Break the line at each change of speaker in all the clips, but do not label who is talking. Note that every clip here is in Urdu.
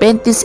35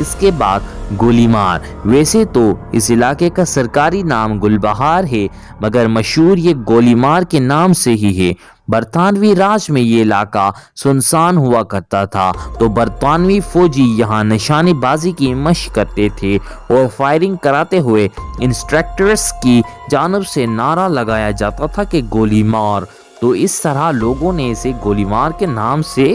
اس کے بعد گولی مار۔ ویسے تو اس علاقے کا سرکاری نام گلبہار ہے، مگر مشہور یہ گولی مار کے نام سے ہی ہے۔ برطانوی راج میں یہ علاقہ سنسان ہوا کرتا تھا، تو برطانوی فوجی یہاں نشانے بازی کی مشق کرتے تھے اور فائرنگ کراتے ہوئے انسٹرکٹرز کی جانب سے نعرہ لگایا جاتا تھا کہ گولی مار۔ تو اس طرح لوگوں نے اسے گولی مار کے نام سے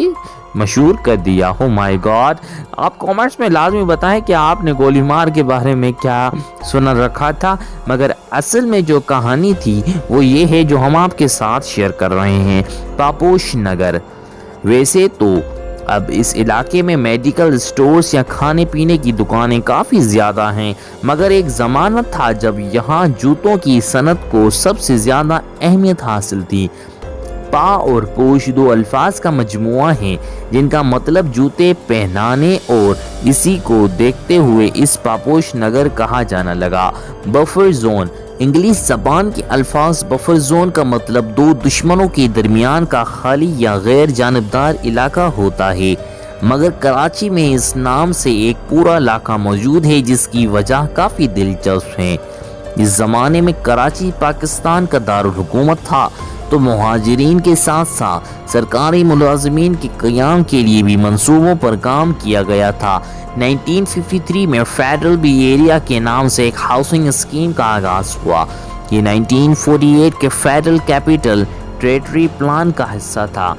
مشہور کر دیا۔ ہو مائی گاڈ، آپ کامنٹس میں لازمی بتائیں کہ آپ نے گولی مار کے بارے میں کیا سنا رکھا تھا، مگر اصل میں جو کہانی تھی وہ یہ ہے جو ہم آپ کے ساتھ شیئر کر رہے ہیں۔ پاپوش نگر۔ ویسے تو اب اس علاقے میں میڈیکل سٹورز یا کھانے پینے کی دکانیں کافی زیادہ ہیں، مگر ایک زمانہ تھا جب یہاں جوتوں کی صنعت کو سب سے زیادہ اہمیت حاصل تھی۔ پا اور پوش دو الفاظ کا مجموعہ ہیں جن کا مطلب جوتے پہنانے، اور اسی کو دیکھتے ہوئے اس پاپوش نگر کہا جانا لگا۔ Buffer zone. انگلش زبان کے الفاظ بفر زون کا مطلب دو دشمنوں کے درمیان کا خالی یا غیر جانبدار علاقہ ہوتا ہے، مگر کراچی میں اس نام سے ایک پورا علاقہ موجود ہے جس کی وجہ کافی دلچسپ ہے۔ اس زمانے میں کراچی پاکستان کا دارالحکومت تھا، تو مہاجرین کے ساتھ ساتھ سرکاری ملازمین کے قیام کے لیے بھی منصوبوں پر کام کیا گیا تھا۔ 1953 میں فیڈرل بی ایریا کے نام سے ایک ہاؤسنگ اسکیم کا آغاز ہوا۔ یہ 1948 کے فیڈرل کیپٹل ٹیریٹری پلان کا حصہ تھا،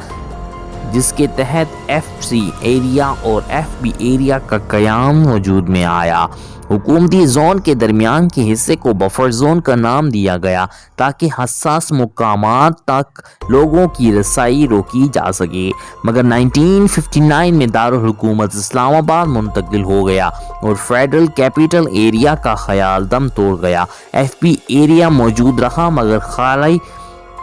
جس کے تحت ایف سی ایریا اور ایف بی ایریا کا قیام وجود میں آیا۔ حکومتی زون کے درمیان کے حصے کو بفر زون کا نام دیا گیا تاکہ حساس مقامات تک لوگوں کی رسائی روکی جا سکے، مگر 1959 میں دارالحکومت اسلام آباد منتقل ہو گیا اور فیڈرل کیپٹل ایریا کا خیال دم توڑ گیا۔ ایف بی ایریا موجود رہا،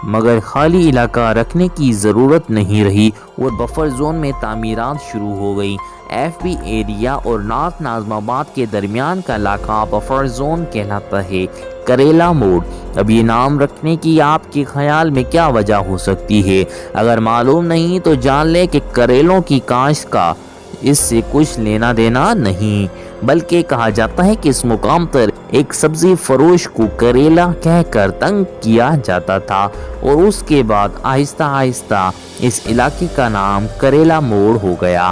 مگر خالی علاقہ رکھنے کی ضرورت نہیں رہی اور بفر زون میں تعمیرات شروع ہو گئی۔ ایف بی ایریا اور نارتھ ناظم آباد کے درمیان کا علاقہ بفر زون کہلاتا ہے۔ کریلا موڑ۔ اب یہ نام رکھنے کی آپ کے خیال میں کیا وجہ ہو سکتی ہے؟ اگر معلوم نہیں تو جان لے کہ کریلوں کی کاشت کا اس سے کچھ لینا دینا نہیں، بلکہ کہا جاتا ہے کہ اس مقام پر ایک سبزی فروش کو کریلا کہہ کر تنگ کیا جاتا تھا، اور اس کے بعد آہستہ آہستہ اس علاقے کا نام کریلا موڑ ہو گیا۔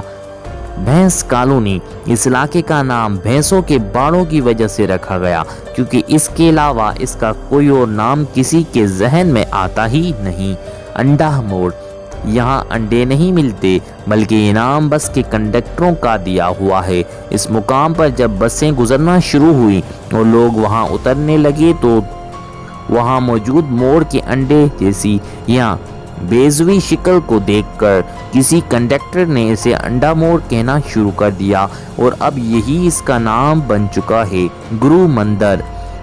بھینس کالونی۔ اس علاقے کا نام بھینسوں کے باڑوں کی وجہ سے رکھا گیا، کیونکہ اس کے علاوہ اس کا کوئی اور نام کسی کے ذہن میں آتا ہی نہیں۔ انڈا موڑ۔ یہاں انڈے نہیں ملتے، بلکہ یہ نام بس کے کنڈکٹروں کا دیا ہوا ہے۔ اس مقام پر جب بسیں گزرنا شروع ہوئی اور لوگ وہاں اترنے لگے تو وہاں موجود موڑ کے انڈے جیسی یا بیضوی شکل کو دیکھ کر کسی کنڈکٹر نے اسے انڈا موڑ کہنا شروع کر دیا، اور اب یہی اس کا نام بن چکا ہے۔ گرو مندر۔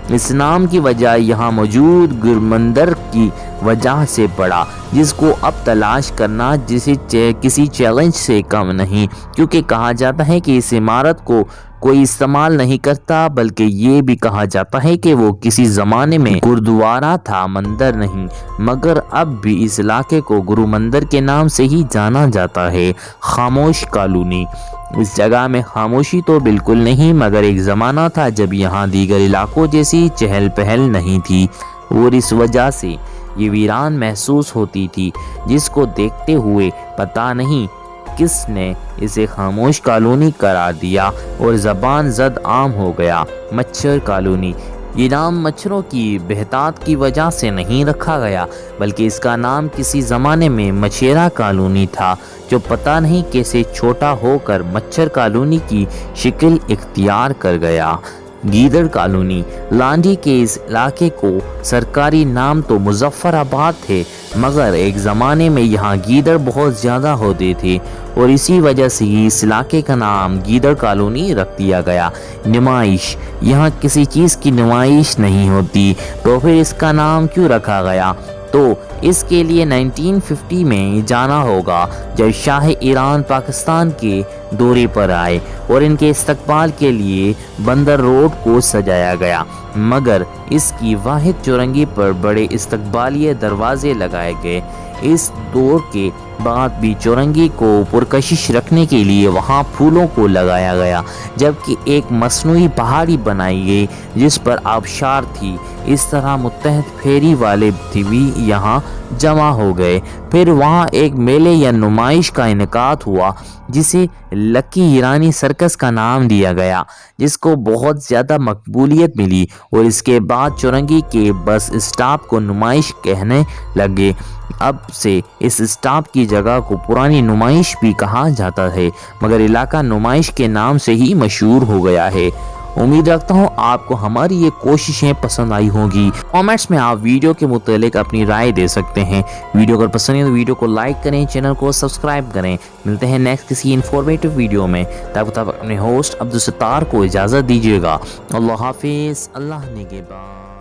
اس نام کی وجہ یہاں موجود گر مندر کی وجہ سے پڑا، جس کو اب تلاش کرنا کسی چیلنج سے کم نہیں، کیونکہ کہا جاتا ہے کہ اس عمارت کو کوئی استعمال نہیں کرتا، بلکہ یہ بھی کہا جاتا ہے کہ وہ کسی زمانے میں گردوارہ تھا، مندر نہیں، مگر اب بھی اس علاقے کو گرو مندر کے نام سے ہی جانا جاتا ہے۔ خاموش کالونی۔ اس جگہ میں خاموشی تو بالکل نہیں، مگر ایک زمانہ تھا جب یہاں دیگر علاقوں جیسی چہل پہل نہیں تھی، اور اس وجہ سے یہ ویران محسوس ہوتی تھی، جس کو دیکھتے ہوئے پتہ نہیں کس نے اسے خاموش کالونی قرار دیا اور زبان زد عام ہو گیا۔ مچھر کالونی۔ یہ نام مچھروں کی بہتات کی وجہ سے نہیں رکھا گیا، بلکہ اس کا نام کسی زمانے میں مچھیرا کالونی تھا، جو پتہ نہیں کیسے چھوٹا ہو کر مچھر کالونی کی شکل اختیار کر گیا۔ گیدڑ کالونی۔ لانڈی کے اس علاقے کو سرکاری نام تو مظفر آباد تھے، مگر ایک زمانے میں یہاں گیدڑ بہت زیادہ ہوتے تھے، اور اسی وجہ سے اس علاقے کا نام گیدڑ کالونی رکھ دیا گیا۔ نمائش۔ یہاں کسی چیز کی نمائش نہیں ہوتی، تو پھر اس کا نام کیوں رکھا گیا؟ تو اس کے لیے 1950 میں جانا ہوگا، جب شاہ ایران پاکستان کے دورے پر آئے اور ان کے استقبال کے لیے بندر روڈ کو سجایا گیا، مگر اس کی واحد چورنگی پر بڑے استقبالیہ دروازے لگائے گئے۔ اس دور کے بعد بھی چورنگی کو پرکشش رکھنے کے لیے وہاں پھولوں کو لگایا گیا، جبکہ ایک مصنوعی پہاڑی بنائی گئی جس پر آبشار تھی۔ اس طرح متحد پھیری والے بھی یہاں جمع ہو گئے۔ پھر وہاں ایک میلے یا نمائش کا انعقاد ہوا جسے لکی ایرانی سرکس کا نام دیا گیا، جس کو بہت زیادہ مقبولیت ملی، اور اس کے بعد چورنگی کے بس اسٹاپ کو نمائش کہنے لگے۔ اب سے اس اسٹاپ کی جگہ کو پرانی نمائش بھی کہا جاتا ہے، مگر علاقہ نمائش کے نام سے ہی مشہور ہو گیا ہے۔ امید رکھتا ہوں آپ کو ہماری یہ کوششیں پسند آئی ہوں گی۔ کامنٹس میں آپ ویڈیو کے متعلق اپنی رائے دے سکتے ہیں۔ ویڈیو اگر پسند ہے تو ویڈیو کو لائک کریں، چینل کو سبسکرائب کریں۔ ملتے ہیں نیکسٹ کسی انفارمیٹیو ویڈیو میں، تب تک اپنے ہوسٹ عبدالستار کو اجازت دیجیے گا۔ اللہ حافظ، اللہ نگہبان۔